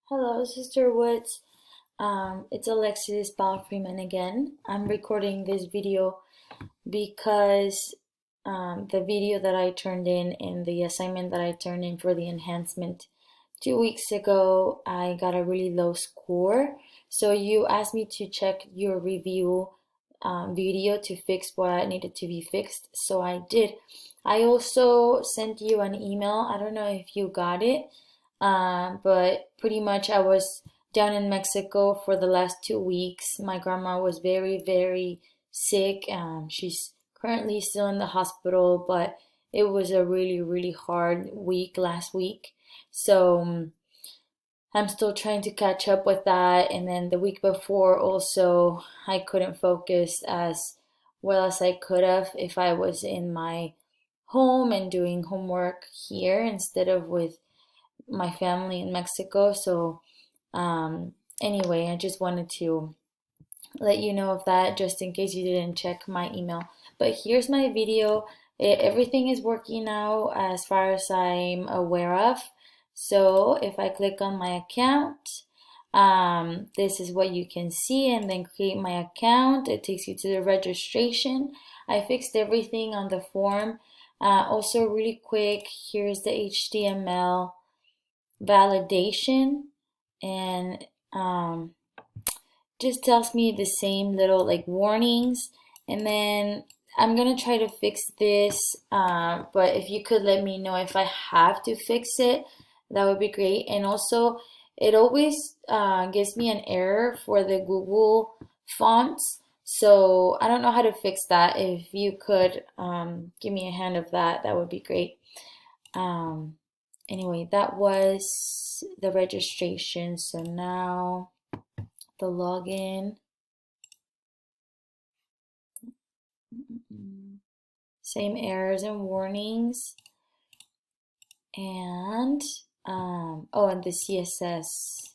Hello, Sister Woods. It's Alexis Ball Freeman again. I'm recording this video because the video that I turned in and the assignment that I turned in for the enhancement 2 weeks ago, I got a really low score. So you asked me to check your review video to fix what needed to be fixed. So I did. I also sent you an email. I don't know if you got it, but pretty much I was down in Mexico for the last 2 weeks. My grandma was very, very sick. She's currently still in the hospital, but it was a really, really hard week last week. So I'm still trying to catch up with that. And then the week before, also, I couldn't focus as well as I could have if I was in my home and doing homework here instead of with my family in Mexico. So, um, anyway, I just wanted to let you know of that just in case you didn't check my email. But here's my video. Everything is working now as far as I'm aware of. So if I click on my account, this is what you can see, and then create my account. It takes you to the registration. I fixed everything on the form. Also, really quick, here's the HTML validation, and just tells me the same little like warnings. And then I'm gonna try to fix this, but if you could let me know if I have to fix it, that would be great. And also, it always gives me an error for the Google fonts, so I don't know how to fix that. If you could give me a hand of that, that would be great. um, anyway, that was the registration. So now the login. Same errors and warnings. And oh, and the CSS.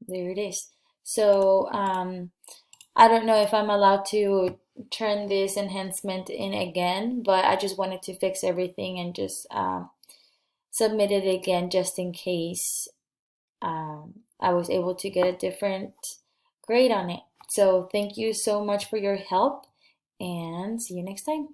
There it is. So I don't know if I'm allowed to turn this enhancement in again, but I just wanted to fix everything and just submit it again just in case I was able to get a different grade on it. So thank you so much for your help, and see you next time.